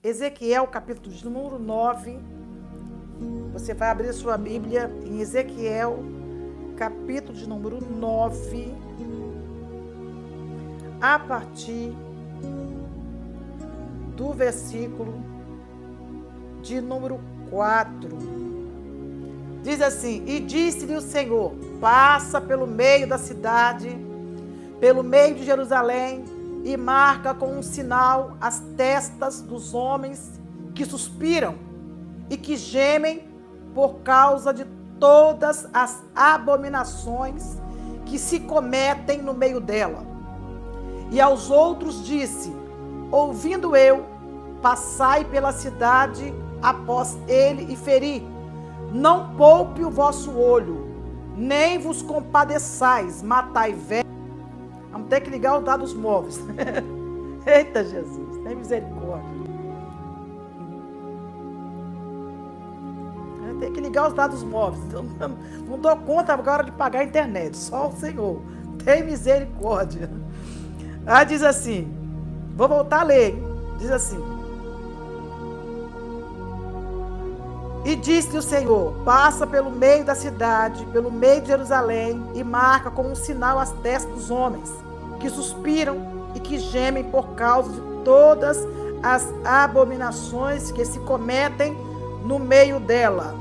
Ezequiel, capítulo de número 9. Você vai abrir sua Bíblia em Ezequiel, capítulo de número 9, a partir do versículo de número 4. Diz assim: E disse-lhe o Senhor: passa pelo meio da cidade, pelo meio de Jerusalém, e marca com um sinal as testas dos homens que suspiram e que gemem por causa de todas as abominações que se cometem no meio dela. E aos outros disse: ouvindo eu, passai pela cidade após ele e feri. Não poupe o vosso olho, nem vos compadeçais, matai velhos. Vamos ter que ligar os dados móveis. Eita Jesus, tem misericórdia. Tem que ligar os dados móveis. Eu não dou conta agora de pagar a internet. Só o Senhor. Tem misericórdia. Aí diz assim. Vou voltar a ler. Hein? Diz assim. E disse o Senhor: passa pelo meio da cidade, pelo meio de Jerusalém, e marca como um sinal as testas dos homens que suspiram e que gemem por causa de todas as abominações que se cometem no meio dela.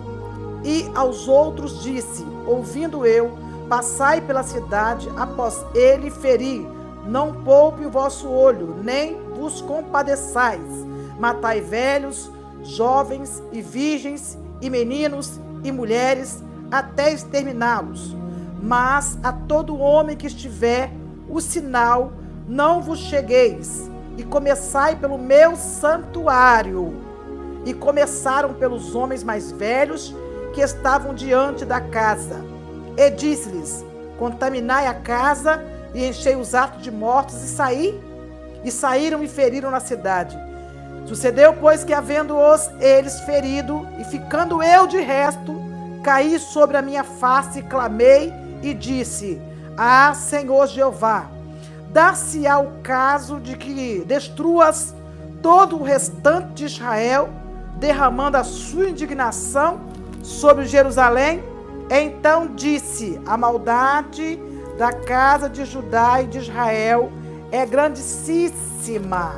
E aos outros disse: ouvindo eu, passai pela cidade após ele ferir. Não poupe o vosso olho, nem vos compadeçais. Matai velhos, jovens e virgens, e meninos e mulheres, até exterminá-los. Mas a todo homem que estiver o sinal, não vos chegueis, e começai pelo meu santuário. E começaram pelos homens mais velhos que estavam diante da casa. E disse-lhes: contaminai a casa e enchei os atos de mortos, e saíram e feriram na cidade. Sucedeu, pois, que havendo-os eles ferido, e ficando eu de resto, caí sobre a minha face, clamei e disse: ah, Senhor Jeová, dar-se-á o caso de que destruas todo o restante de Israel, derramando a sua indignação sobre Jerusalém? Então disse: a maldade da casa de Judá e de Israel é grandíssima,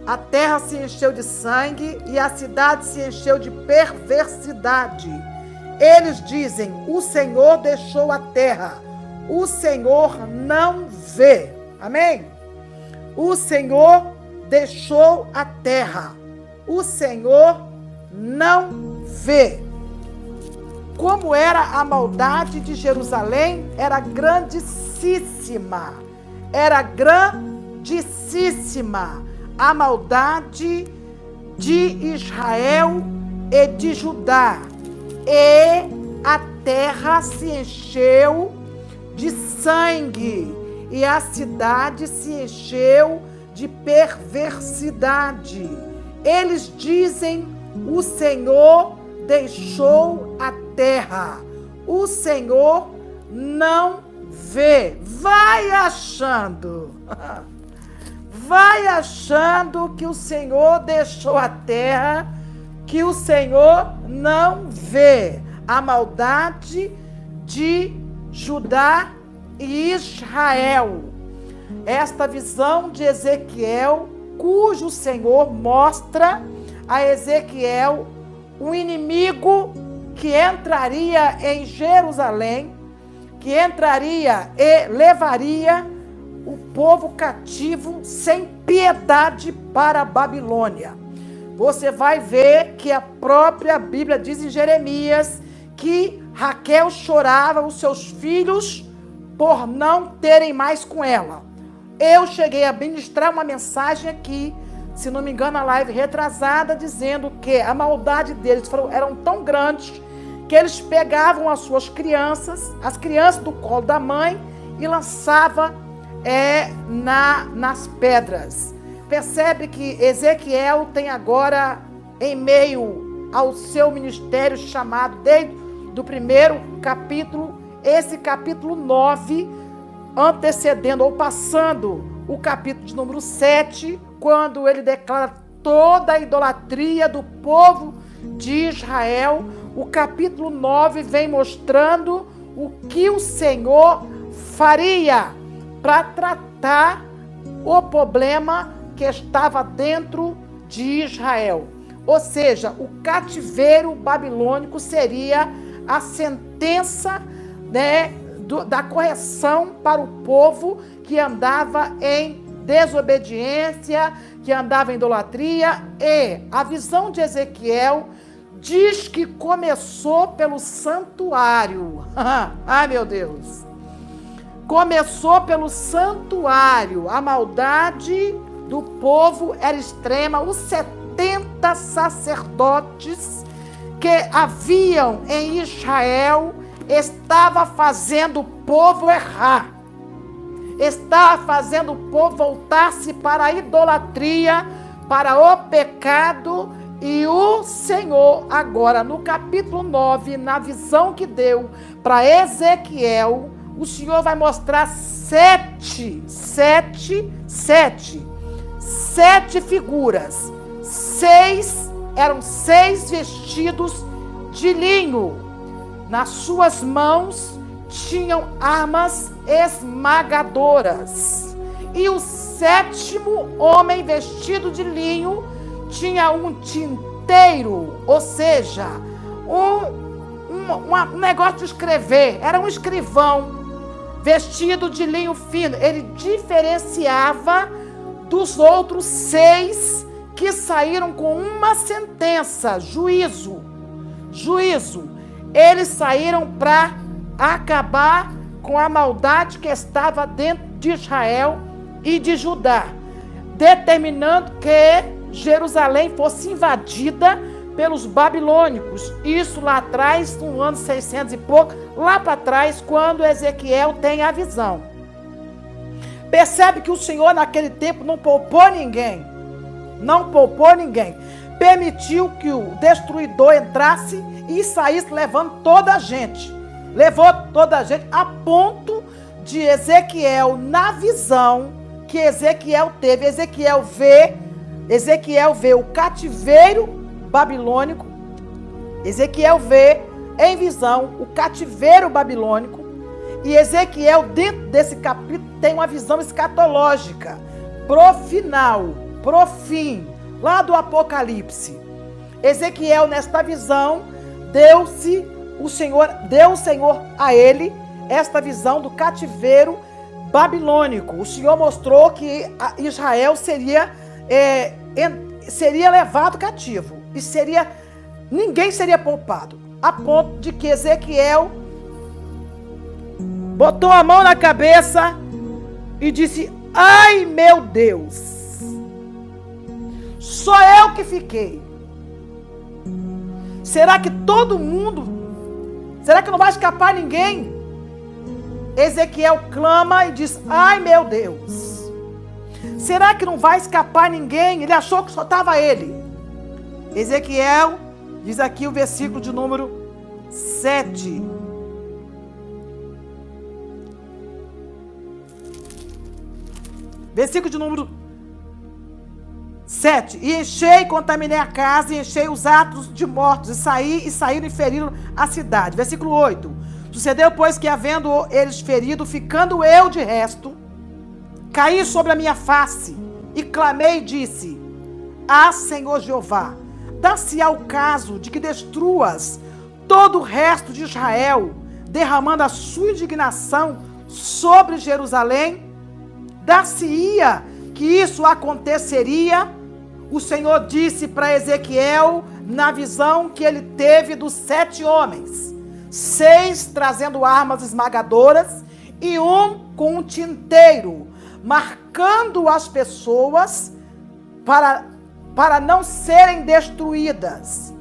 A terra se encheu de sangue e a cidade se encheu de perversidade. Eles dizem: o Senhor deixou a terra, o Senhor não vê. Amém? O Senhor deixou a terra, o Senhor não vê. Como era a maldade de Jerusalém, era grandíssima. A maldade de Israel e de Judá. E a terra se encheu de sangue, e a cidade se encheu de perversidade. Eles dizem: o Senhor deixou a terra, o Senhor não vê. Vai achando que o Senhor deixou a terra, que o Senhor não vê a maldade de Judá e Israel. Esta visão de Ezequiel, cujo Senhor mostra a Ezequiel um inimigo que entraria em Jerusalém, que entraria e levaria o povo cativo sem piedade para a Babilônia. Você vai ver que a própria Bíblia diz em Jeremias que Raquel chorava os seus filhos por não terem mais com ela. Eu cheguei a ministrar uma mensagem aqui, se não me engano, a live retrasada, dizendo que a maldade deles eram tão grandes que eles pegavam as suas crianças, as crianças do colo da mãe, e lançavam nas pedras. Percebe que Ezequiel tem agora, em meio ao seu ministério chamado, desde do primeiro capítulo, esse capítulo 9, antecedendo ou passando o capítulo de número 7, quando ele declara toda a idolatria do povo de Israel. O capítulo 9 vem mostrando o que o Senhor faria para tratar o problema que estava dentro de Israel. Ou seja, o cativeiro babilônico seria a sentença, né, da correção para o povo que andava em desobediência, que andava em idolatria. E a visão de Ezequiel diz que começou pelo santuário. Ai, meu Deus! Começou pelo santuário. A maldade do povo era extrema. Os 70 sacerdotes que haviam em Israel estava fazendo o povo errar. Estava fazendo o povo voltar-se para a idolatria, para o pecado. E o Senhor, agora no capítulo 9, na visão que deu para Ezequiel, o Senhor vai mostrar sete figuras. Eram seis vestidos de linho. Nas suas mãos tinham armas esmagadoras. E o sétimo homem vestido de linho tinha um tinteiro, ou seja, um negócio de escrever. Era um escrivão vestido de linho fino. Ele diferenciava dos outros 6 que saíram com uma sentença, juízo. Eles saíram para acabar com a maldade que estava dentro de Israel e de Judá, determinando que Jerusalém fosse invadida pelos babilônicos. Isso lá atrás, no ano 600 e pouco, lá para trás, quando Ezequiel tem a visão. Percebe que o Senhor naquele tempo não poupou ninguém. Permitiu que o destruidor entrasse e saísse levando toda a gente. Levou toda a gente a ponto de Ezequiel, na visão que Ezequiel teve, Ezequiel vê o cativeiro babilônico. Ezequiel vê em visão o cativeiro babilônico. E Ezequiel, dentro desse capítulo, tem uma visão escatológica, pro final, pro fim, lá do Apocalipse. Ezequiel, nesta visão, deu o Senhor a ele esta visão do cativeiro babilônico. O Senhor mostrou que Israel seria levado cativo e ninguém seria poupado, a ponto de que Ezequiel botou a mão na cabeça e disse: ai, meu Deus, só eu que fiquei. Será que todo mundo, será que não vai escapar ninguém? Ezequiel clama e diz: ai, meu Deus, será que não vai escapar ninguém? Ele achou que só estava ele. Ezequiel diz aqui o versículo de número 7. Versículo de número 7. E enchei, contaminei a casa, e enchei os atos de mortos, e saíram e feriram a cidade. Versículo 8. Sucedeu, pois, que havendo eles ferido, ficando eu de resto, caí sobre a minha face, e clamei e disse: ah, Senhor Jeová, dá-se-á o caso de que destruas todo o resto de Israel, derramando a sua indignação sobre Jerusalém? Dar-se-ia que isso aconteceria? O Senhor disse para Ezequiel, na visão que ele teve dos 7 homens, 6 trazendo armas esmagadoras e um com um tinteiro, marcando as pessoas para não serem destruídas.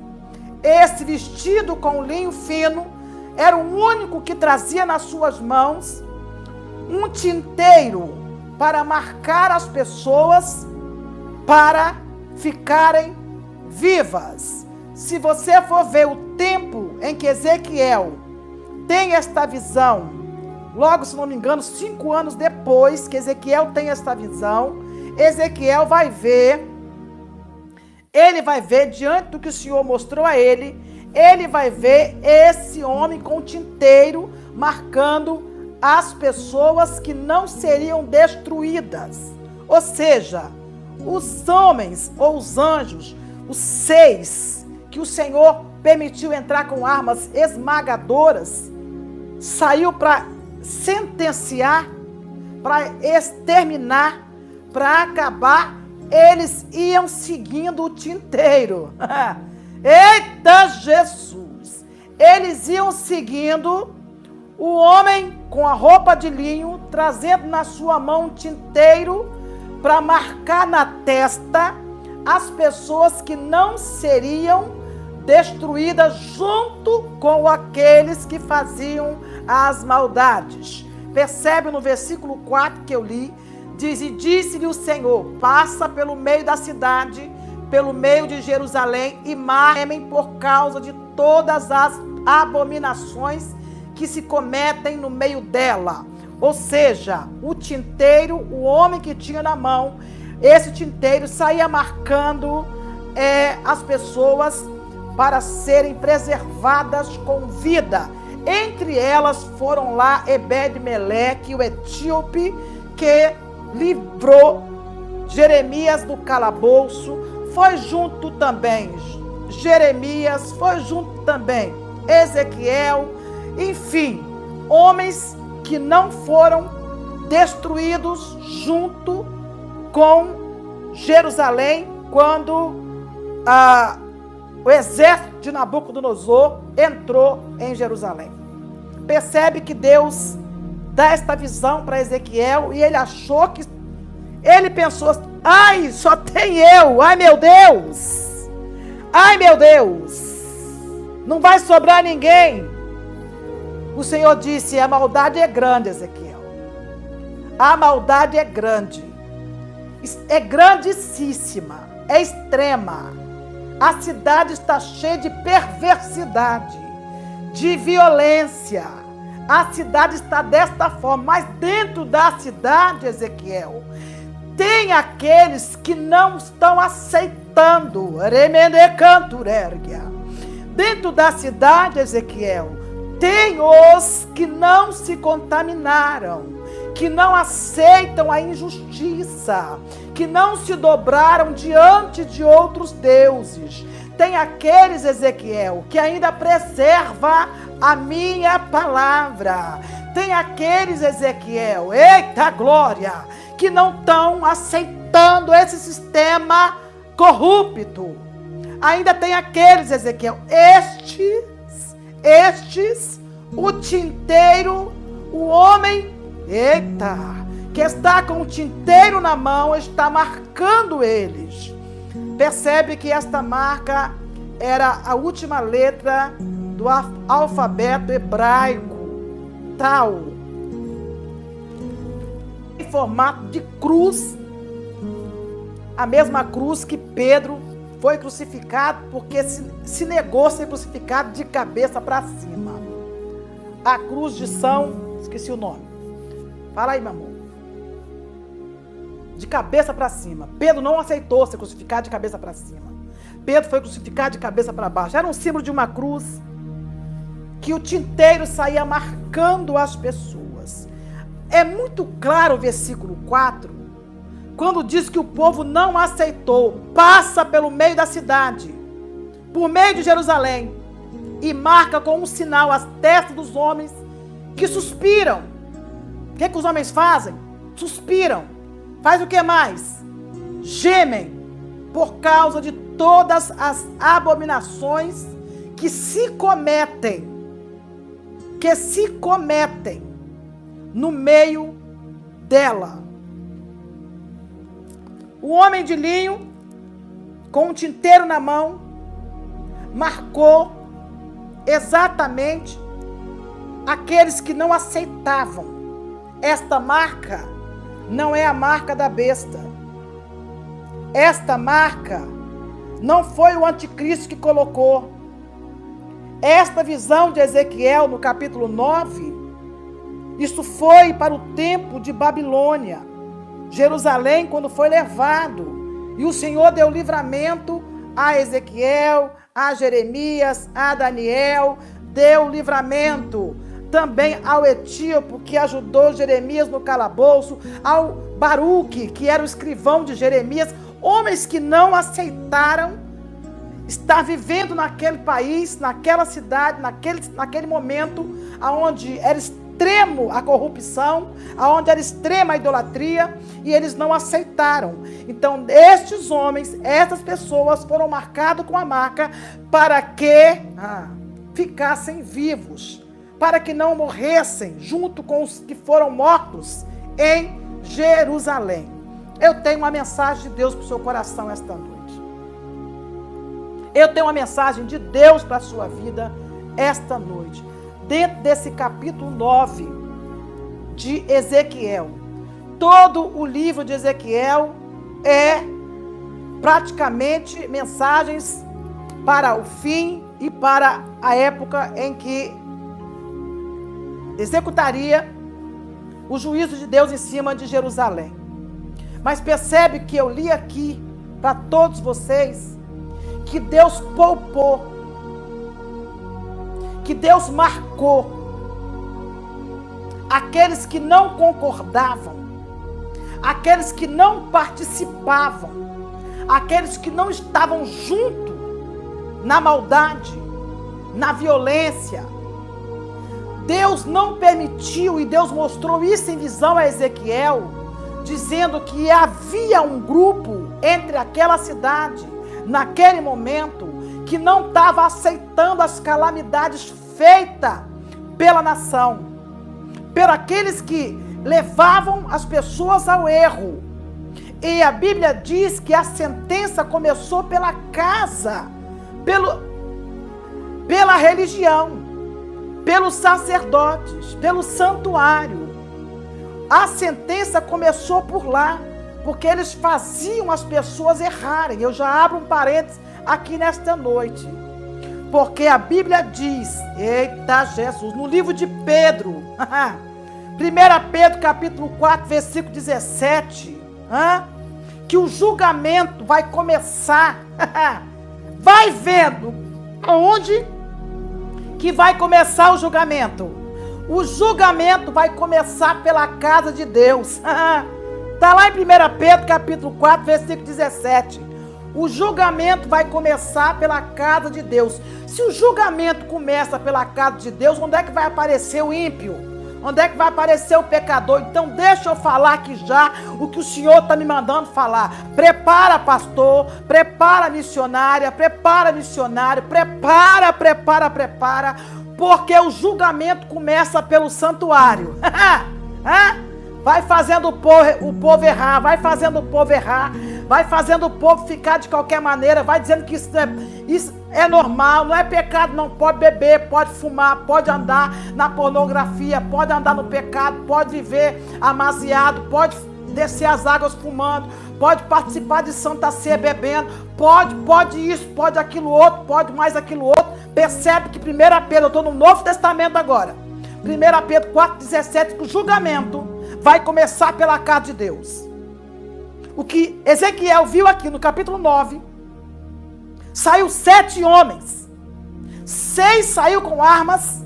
Esse vestido com linho fino era o único que trazia nas suas mãos um tinteiro para marcar as pessoas para ficarem vivas. Se você for ver o tempo em que Ezequiel tem esta visão logo, se não me engano, 5 anos depois que Ezequiel tem esta visão, Ezequiel vai ver, diante do que o Senhor mostrou a ele vai ver esse homem com um tinteiro marcando as pessoas que não seriam destruídas. Ou seja, os homens ou os anjos, os 6 que o Senhor permitiu entrar com armas esmagadoras, saiu para sentenciar, para exterminar, para acabar. Eles iam seguindo o tinteiro. Eita Jesus! Eles iam seguindo o homem com a roupa de linho, trazendo na sua mão um tinteiro para marcar na testa as pessoas que não seriam destruídas junto com aqueles que faziam as maldades. Percebe no versículo 4 que eu li? Diz: e disse-lhe o Senhor, passa pelo meio da cidade, pelo meio de Jerusalém, e matem por causa de todas as abominações que se cometem no meio dela. Ou seja, o tinteiro, o homem que tinha na mão, esse tinteiro saía marcando as pessoas para serem preservadas com vida. Entre elas foram lá Ebed-Meleque, o etíope, que livrou Jeremias do calabouço. Foi junto também Jeremias, foi junto também Ezequiel, enfim, homens que não foram destruídos junto com Jerusalém quando o exército de Nabucodonosor entrou em Jerusalém. Percebe que Deus dá esta visão para Ezequiel e ele achou que, ele pensou: ai, só tem eu, ai meu Deus, não vai sobrar ninguém. O Senhor disse: a maldade é grande, Ezequiel, a maldade é grande, é grandíssima, é extrema. A cidade está cheia de perversidade, de violência. A cidade está desta forma, mas dentro da cidade, Ezequiel, tem aqueles que não estão aceitando. Dentro da cidade, Ezequiel, tem os que não se contaminaram, que não aceitam a injustiça, que não se dobraram diante de outros deuses. Tem aqueles, Ezequiel, que ainda preserva a minha palavra. Tem aqueles, Ezequiel, eita glória, que não estão aceitando esse sistema corrupto. Ainda tem aqueles, Ezequiel, estes, o tinteiro, o homem, eita, que está com o tinteiro na mão, está marcando eles. Percebe que esta marca era a última letra do alfabeto hebraico, tal, em formato de cruz, a mesma cruz que Pedro foi crucificado, porque se negou a ser crucificado de cabeça para cima. A cruz de esqueci o nome. Fala aí, meu amor. De cabeça para cima. Pedro não aceitou ser crucificado de cabeça para cima. Pedro foi crucificado de cabeça para baixo. Era um símbolo de uma cruz que o tinteiro saía marcando as pessoas. É muito claro o versículo 4, quando diz que o povo não aceitou, passa pelo meio da cidade, por meio de Jerusalém, e marca com um sinal as testas dos homens que suspiram. O que os homens fazem? Suspiram. Faz o que mais? Gemem por causa de todas as abominações que se cometem no meio dela. O homem de linho, com um tinteiro na mão, marcou exatamente aqueles que não aceitavam. Esta marca não é a marca da besta. Esta marca não foi o anticristo que colocou. Esta visão de Ezequiel, no capítulo 9, Isso foi para o tempo de Babilônia. Jerusalém, quando foi levado. E o Senhor deu livramento a Ezequiel, a Jeremias, a Daniel. Deu livramento também ao etíope, que ajudou Jeremias no calabouço. Ao Baruque, que era o escrivão de Jeremias. Homens que não aceitaram estar vivendo naquele país, naquela cidade, naquele momento, onde era extremo a corrupção, onde era extrema a idolatria, e eles não aceitaram. Então, estes homens, essas pessoas foram marcados com a marca para que ficassem vivos, para que não morressem junto com os que foram mortos em Jerusalém. Eu tenho uma mensagem de Deus para o seu coração esta noite. Eu tenho uma mensagem de Deus para a sua vida esta noite. Dentro desse capítulo 9 de Ezequiel. Todo o livro de Ezequiel é praticamente mensagens para o fim e para a época em que executaria o juízo de Deus em cima de Jerusalém. Mas percebe que eu li aqui para todos vocês que Deus poupou, que Deus marcou aqueles que não concordavam, aqueles que não participavam, aqueles que não estavam junto na maldade, na violência. Deus não permitiu, e Deus mostrou isso em visão a Ezequiel, dizendo que havia um grupo entre aquela cidade, naquele momento, que não estava aceitando as calamidades feitas pela nação, por aqueles que levavam as pessoas ao erro. E a Bíblia diz que a sentença começou pela casa, pela religião, pelos sacerdotes, pelo santuário. A sentença começou por lá, porque eles faziam as pessoas errarem. Eu já abro um parênteses aqui nesta noite. Porque a Bíblia diz, eita Jesus, no livro de Pedro, 1 Pedro capítulo 4, versículo 17, que o julgamento vai começar. Vai vendo aonde que vai começar o julgamento. O julgamento vai começar pela casa de Deus. Está lá em 1 Pedro capítulo 4, versículo 17. O julgamento vai começar pela casa de Deus. Se o julgamento começa pela casa de Deus, onde é que vai aparecer o ímpio? Onde é que vai aparecer o pecador? Então deixa eu falar aqui já o que o Senhor está me mandando falar. Prepara, pastor, prepara, missionária, prepara, missionário, prepara, porque o julgamento começa pelo santuário. Vai fazendo o povo errar, vai fazendo o povo errar, vai fazendo o povo ficar de qualquer maneira, vai dizendo que isso é normal, não é pecado, não pode beber, pode fumar, pode andar na pornografia, pode andar no pecado, pode viver amaziado, pode descer as águas fumando, pode participar de Santa Ceia bebendo, pode isso, pode aquilo outro, pode mais aquilo outro. Percebe que 1 Pedro, eu estou no Novo Testamento agora, 1 Pedro 4,17, que o julgamento vai começar pela casa de Deus. O que Ezequiel viu aqui no capítulo 9, saiu 7 homens, 6 saiu com armas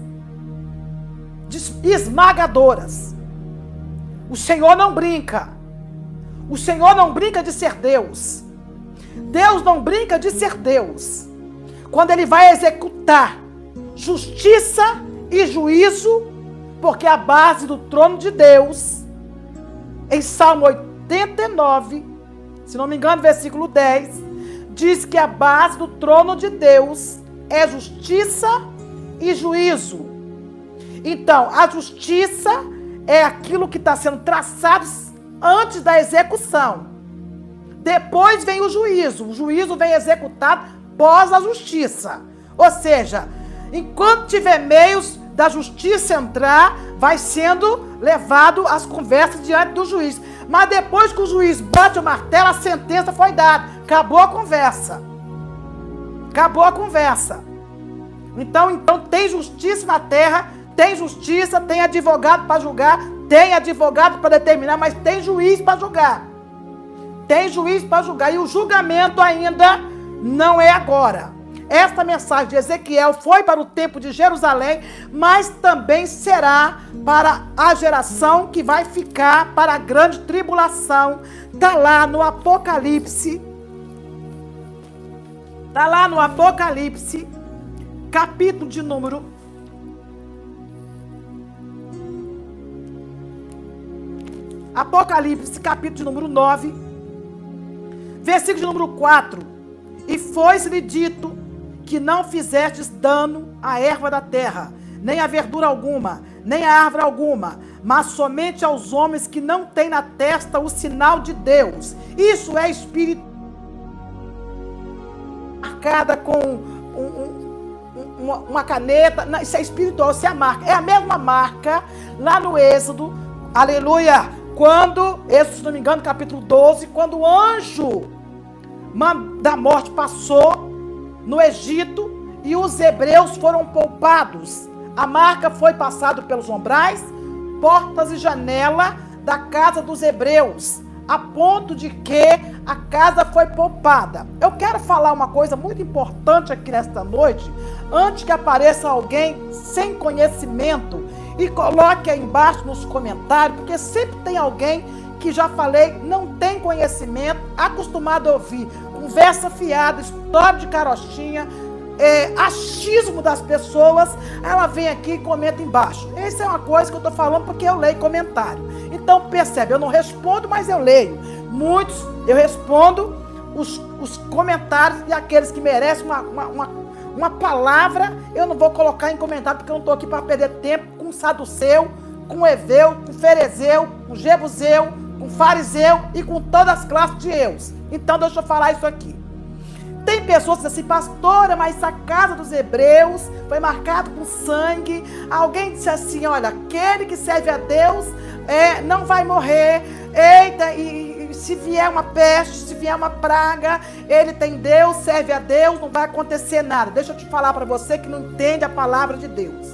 esmagadoras. O Senhor não brinca. O Senhor não brinca de ser Deus. Deus não brinca de ser Deus. Quando Ele vai executar justiça e juízo, porque a base do trono de Deus, em Salmo 89, se não me engano, versículo 10, diz que a base do trono de Deus é justiça e juízo. Então, a justiça é aquilo que está sendo traçado antes da execução. Depois vem o juízo vem executado pós a justiça. Ou seja, enquanto tiver meios da justiça entrar, vai sendo levado às conversas diante do juiz. Mas depois que o juiz bate o martelo, a sentença foi dada. Acabou a conversa. Acabou a conversa. Então tem justiça na terra Tem justiça, tem advogado para julgar, tem advogado para determinar, mas tem juiz para julgar. Tem juiz para julgar. E o julgamento ainda não é agora. Esta mensagem de Ezequiel foi para o tempo de Jerusalém, mas também será para a geração que vai ficar para a grande tribulação. Está lá no Apocalipse. Está lá no Apocalipse, capítulo de número... Apocalipse, capítulo de número 9, versículo de número 4. E foi-lhe dito que não fizestes dano à erva da terra, nem a verdura alguma, nem a árvore alguma, mas somente aos homens que não têm na testa o sinal de Deus. Isso é espírito marcada com uma caneta. Não, isso é espiritual, isso é a marca. É a mesma marca lá no Êxodo, aleluia, quando, Êxodo, se não me engano, capítulo 12, quando o anjo da morte passou no Egito e os hebreus foram poupados. A marca foi passada pelos umbrais, portas e janela da casa dos hebreus, a ponto de que a casa foi poupada. Eu quero falar uma coisa muito importante aqui nesta noite, antes que apareça alguém sem conhecimento e coloque aí embaixo nos comentários, porque sempre tem alguém que, já falei, não tem conhecimento, acostumado a ouvir conversa fiada, história de carochinha, achismo das pessoas. Ela vem aqui e comenta embaixo. Essa é uma coisa que eu estou falando porque eu leio comentário. Então percebe, eu não respondo, mas eu leio. Muitos eu respondo os comentários, e aqueles que merecem uma palavra eu não vou colocar em comentário, porque eu não estou aqui para perder tempo com saduceu, com heveu, com ferezeu, com jebuseu, com fariseu e com todas as classes de eus. Então deixa eu falar isso aqui. Tem pessoas que dizem assim: pastora, mas a casa dos hebreus foi marcada com sangue. Alguém disse assim: olha, aquele que serve a Deus não vai morrer. Eita, e se vier uma peste, se vier uma praga, ele tem Deus, serve a Deus, não vai acontecer nada. Deixa eu te falar para você que não entende a palavra de Deus.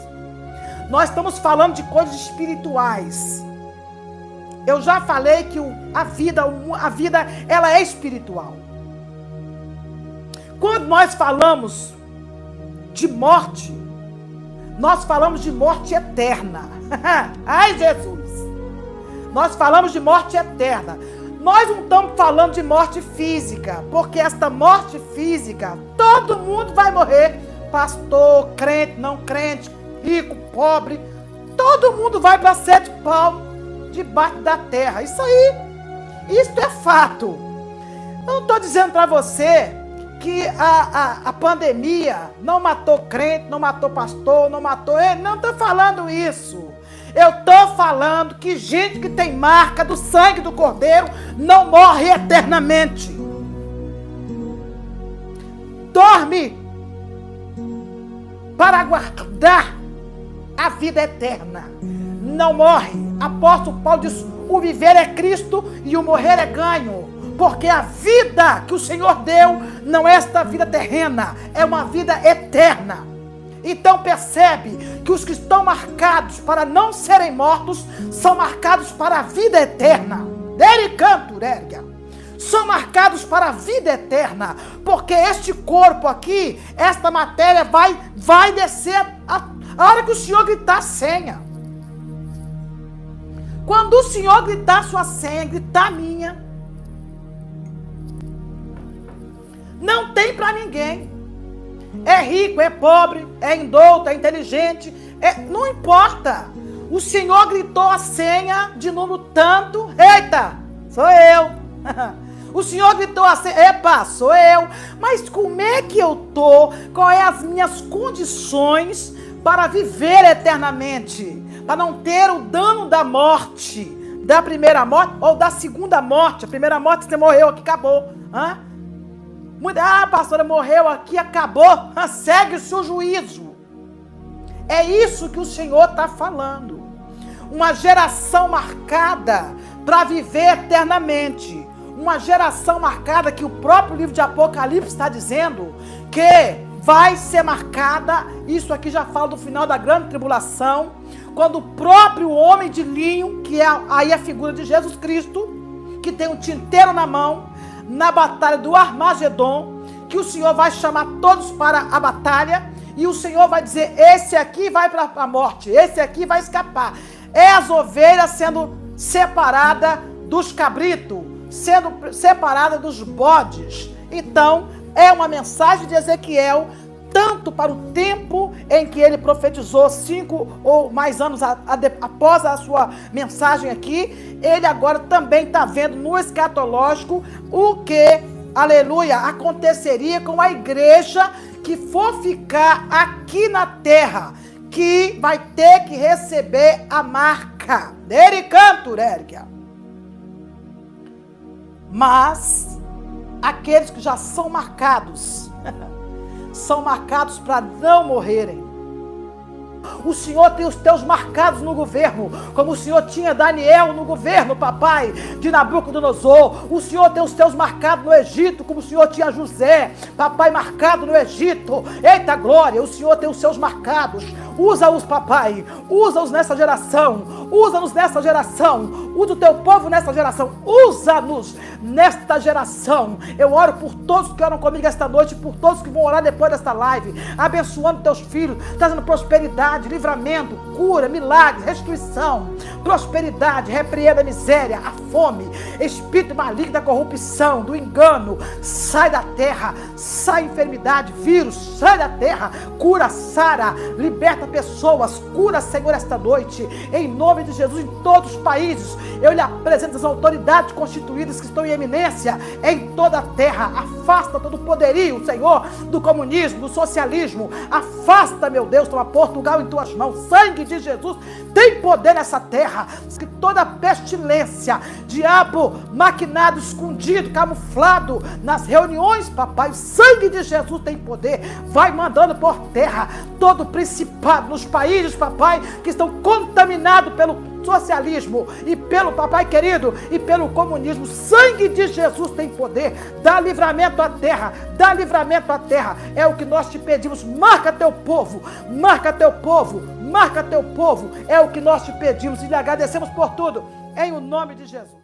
Nós estamos falando de coisas espirituais. Eu já falei que a vida ela é espiritual. Quando nós falamos de morte, nós falamos de morte eterna. Ai, Jesus! Nós falamos de morte eterna. Nós não estamos falando de morte física, porque esta morte física, todo mundo vai morrer. Pastor, crente, não crente, rico, pobre, todo mundo vai para 7 palmos debaixo da terra. Isso é fato. Eu não estou dizendo para você que a pandemia não matou crente, não matou pastor, não matou ele. Não estou falando isso. Eu estou falando que gente que tem marca do sangue do Cordeiro não morre eternamente. Dorme para aguardar a vida eterna. Não morre. Apóstolo Paulo diz: o viver é Cristo e o morrer é ganho. Porque a vida que o Senhor deu não é esta vida terrena, é uma vida eterna. Então percebe que os que estão marcados para não serem mortos são marcados para a vida eterna. São marcados para a vida eterna, porque este corpo aqui, esta matéria vai descer a hora que o Senhor gritar a senha. Quando o Senhor gritar a sua senha, gritar a minha, não tem para ninguém. É rico, é pobre, é indouto, é inteligente, não importa. O Senhor gritou a senha de número tanto. Eita, sou eu. O Senhor gritou a senha. Epa, sou eu. Mas como é que eu estou? Quais é as minhas condições para viver eternamente? Para não ter o dano da morte, da primeira morte ou da segunda morte. A primeira morte você morreu aqui, acabou. Pastora, morreu aqui, acabou. Segue-se o juízo. É isso que o Senhor está falando. Uma geração marcada para viver eternamente. Uma geração marcada que o próprio livro de Apocalipse está dizendo que vai ser marcada, isso aqui já fala do final da grande tribulação, quando o próprio homem de linho, que é aí a figura de Jesus Cristo, que tem um tinteiro na mão, na batalha do Armagedon, que o Senhor vai chamar todos para a batalha, e o Senhor vai dizer, esse aqui vai para a morte, esse aqui vai escapar. É as ovelhas sendo separadas dos cabritos, sendo separadas dos bodes. Então, é uma mensagem de Ezequiel, tanto para o tempo em que ele profetizou 5 ou mais anos após a sua mensagem aqui, ele agora também está vendo no escatológico o que, aleluia, aconteceria com a igreja que for ficar aqui na terra, que vai ter que receber a marca. Mas aqueles que já são marcados, são marcados para não morrerem. O Senhor tem os teus marcados no governo, como o Senhor tinha Daniel no governo, papai, de Nabucodonosor. O Senhor tem os teus marcados no Egito, como o Senhor tinha José, papai, marcado no Egito. Eita glória, o Senhor tem os seus marcados. Usa-os, papai, usa-os nessa geração, usa-nos nessa geração, usa o teu povo nessa geração, usa-nos nesta geração. Eu oro por todos que oram comigo esta noite, por todos que vão orar depois desta live, abençoando teus filhos, trazendo prosperidade, livramento, cura, milagres, restituição, prosperidade, repreenda a miséria, a fome, espírito maligno da corrupção, do engano, sai da terra, sai enfermidade, vírus, sai da terra, cura, sara, liberta pessoas, cura, Senhor, esta noite, em nome de Jesus, em todos os países. Eu lhe apresento as autoridades constituídas que estão em eminência em toda a terra. Afasta todo o poderio, Senhor, do comunismo, do socialismo. Afasta, meu Deus, toma Portugal em tuas mãos. Sangue de Jesus tem poder nessa terra. Que toda pestilência, diabo maquinado, escondido, camuflado nas reuniões, papai, o sangue de Jesus tem poder. Vai mandando por terra todo principado nos países, papai, que estão contaminados pelo socialismo e pelo, papai querido, e pelo comunismo. Sangue de Jesus tem poder. Dá livramento à terra, dá livramento à terra. É o que nós te pedimos. Marca teu povo, marca teu povo, marca teu povo. É o que nós te pedimos e lhe agradecemos por tudo, em o nome de Jesus.